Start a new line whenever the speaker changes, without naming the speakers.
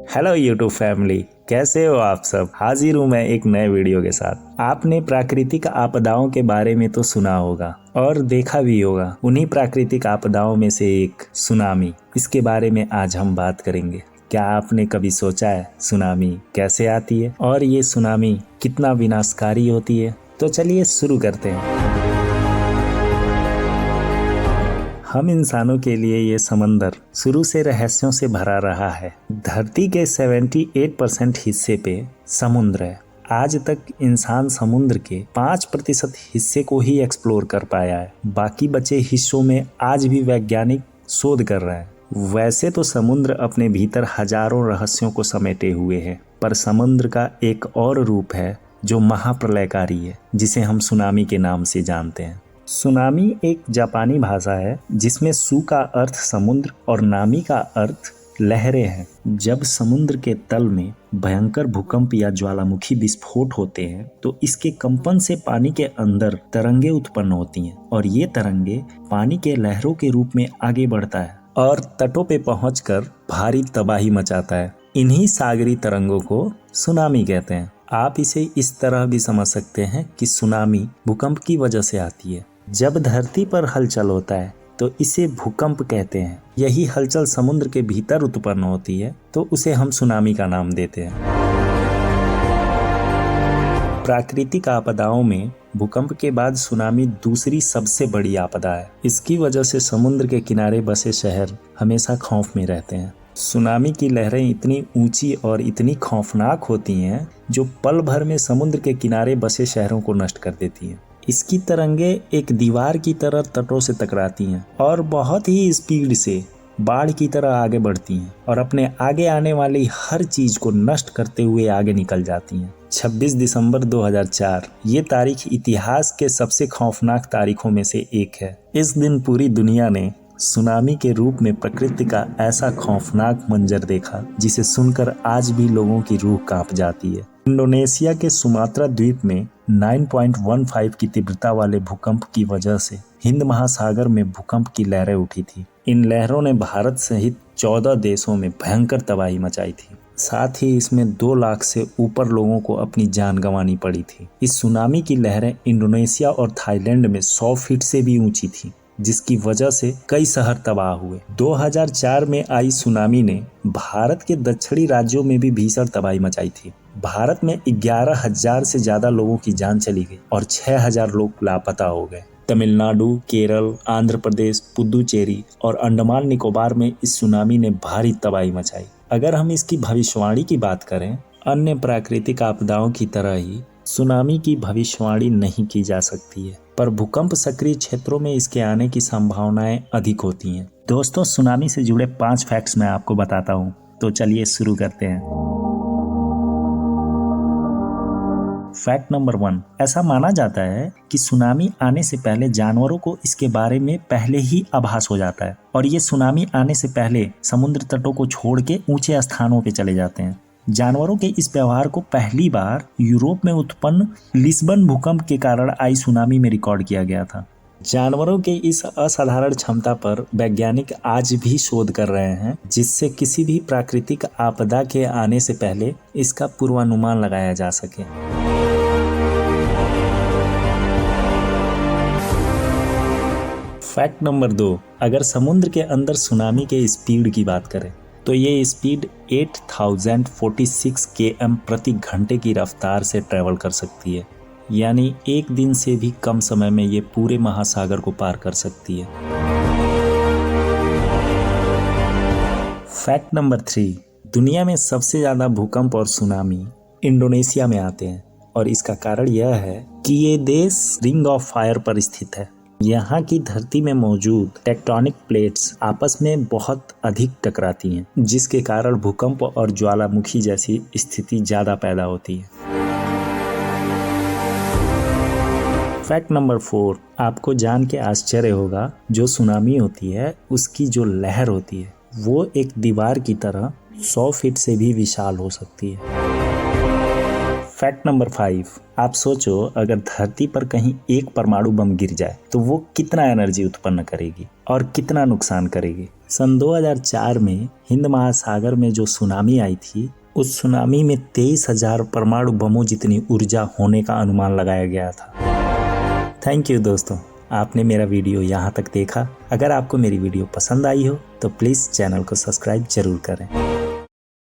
Hello YouTube family, कैसे हो आप सब। हाजिर हूँ मैं एक नए वीडियो के साथ। आपने प्राकृतिक आपदाओं के बारे में तो सुना होगा और देखा भी होगा। उन्हीं प्राकृतिक आपदाओं में से एक सुनामी, इसके बारे में आज हम बात करेंगे। क्या आपने कभी सोचा है सुनामी कैसे आती है और ये सुनामी कितना विनाशकारी होती है? तो चलिए शुरू करते हैं। हम इंसानों के लिए ये समंदर शुरू से रहस्यों से भरा रहा है। धरती के 78% हिस्से पे समुद्र है। आज तक इंसान समुद्र के 5% हिस्से को ही एक्सप्लोर कर पाया है। बाकी बचे हिस्सों में आज भी वैज्ञानिक शोध कर रहे हैं। वैसे तो समुद्र अपने भीतर हजारों रहस्यों को समेटे हुए है, पर समुद्र का एक और रूप है जो महाप्रलयकारी है, जिसे हम सुनामी के नाम से जानते हैं। सुनामी एक जापानी भाषा है जिसमें सु का अर्थ समुद्र और नामी का अर्थ लहरें हैं। जब समुद्र के तल में भयंकर भूकंप या ज्वालामुखी विस्फोट होते हैं तो इसके कंपन से पानी के अंदर तरंगे उत्पन्न होती हैं और ये तरंगे पानी के लहरों के रूप में आगे बढ़ता है और तटों पे पहुंचकर भारी तबाही मचाता है। इन्हीं सागरी तरंगों को सुनामी कहते हैं। आप इसे इस तरह भी समझ सकते हैं कि सुनामी भूकंप की वजह से आती है। जब धरती पर हलचल होता है तो इसे भूकंप कहते हैं। यही हलचल समुद्र के भीतर उत्पन्न होती है तो उसे हम सुनामी का नाम देते हैं। प्राकृतिक आपदाओं में भूकंप के बाद सुनामी दूसरी सबसे बड़ी आपदा है। इसकी वजह से समुद्र के किनारे बसे शहर हमेशा खौफ में रहते हैं। सुनामी की लहरें इतनी ऊंची और इतनी खौफनाक होती हैं जो पल भर में समुद्र के किनारे बसे शहरों को नष्ट कर देती हैं। इसकी तरंगे एक दीवार की तरह तटों से टकराती हैं और बहुत ही स्पीड से बाढ़ की तरह आगे बढ़ती हैं और अपने आगे आने वाली हर चीज को नष्ट करते हुए आगे निकल जाती हैं। 26 दिसंबर 2004 ये तारीख इतिहास के सबसे खौफनाक तारीखों में से एक है। इस दिन पूरी दुनिया ने सुनामी के रूप में प्रकृति का ऐसा खौफनाक मंजर देखा जिसे सुनकर आज भी लोगों की रूह कांप जाती है। इंडोनेशिया के सुमात्रा द्वीप में 9.15 की तीव्रता वाले भूकंप की वजह से हिंद महासागर में भूकंप की लहरें उठी थी। इन लहरों ने भारत सहित 14 देशों में भयंकर तबाही मचाई थी। साथ ही इसमें 2 लाख से ऊपर लोगों को अपनी जान गंवानी पड़ी थी। इस सुनामी की लहरें इंडोनेशिया और थाईलैंड में 100 फीट से भी ऊंची थी, जिसकी वजह से कई शहर तबाह हुए। 2004 में आई सुनामी ने भारत के दक्षिणी राज्यों में भी भीषण तबाही मचाई थी। भारत में 11,000 से ज्यादा लोगों की जान चली गई और 6,000 लोग लापता हो गए। तमिलनाडु, केरल, आंध्र प्रदेश, पुदुचेरी और अंडमान निकोबार में इस सुनामी ने भारी तबाही मचाई। अगर हम इसकी भविष्यवाणी की बात करें, अन्य प्राकृतिक आपदाओं की तरह ही सुनामी की भविष्यवाणी नहीं की जा सकती है, पर भूकंप सक्रिय क्षेत्रों में इसके आने की संभावनाएं अधिक होती हैं। दोस्तों, सुनामी से जुड़े 5 फैक्ट्स मैं आपको बताता हूँ, तो चलिए शुरू करते हैं। फैक्ट नंबर 1, ऐसा माना जाता है कि सुनामी आने से पहले जानवरों को इसके बारे में पहले ही आभास हो जाता है और ये सुनामी आने से पहले समुद्र तटों को छोड़ के ऊंचे स्थानों पे चले जाते हैं। जानवरों के इस व्यवहार को पहली बार यूरोप में उत्पन्न लिस्बन भूकंप के कारण आई सुनामी में रिकॉर्ड किया गया था। जानवरों के इस असाधारण क्षमता पर वैज्ञानिक आज भी शोध कर रहे हैं, जिससे किसी भी प्राकृतिक आपदा के आने से पहले इसका पूर्वानुमान लगाया जा सके। फैक्ट नंबर 2, अगर समुद्र के अंदर सुनामी के स्पीड की बात करें तो ये स्पीड 8046 km प्रति घंटे की रफ्तार से ट्रैवल कर सकती है, यानी एक दिन से भी कम समय में ये पूरे महासागर को पार कर सकती है। फैक्ट नंबर 3, दुनिया में सबसे ज़्यादा भूकंप और सुनामी इंडोनेशिया में आते हैं और इसका कारण यह है कि ये देश रिंग ऑफ फायर पर स्थित है। यहाँ की धरती में मौजूद टेक्टोनिक प्लेट्स आपस में बहुत अधिक टकराती हैं, जिसके कारण भूकंप और ज्वालामुखी जैसी स्थिति ज़्यादा पैदा होती है। फैक्ट नंबर 4, आपको जान के आश्चर्य होगा, जो सुनामी होती है उसकी जो लहर होती है वो एक दीवार की तरह 100 फीट से भी विशाल हो सकती है। फैक्ट नंबर 5, आप सोचो अगर धरती पर कहीं एक परमाणु बम गिर जाए तो वो कितना एनर्जी उत्पन्न करेगी और कितना नुकसान करेगी। सन 2004 में हिंद महासागर में जो सुनामी आई थी, उस सुनामी में 23,000 परमाणु बमों जितनी ऊर्जा होने का अनुमान लगाया गया था। थैंक यू दोस्तों, आपने मेरा वीडियो यहाँ तक देखा। अगर आपको मेरी वीडियो पसंद आई हो तो प्लीज़ चैनल को सब्सक्राइब जरूर करें।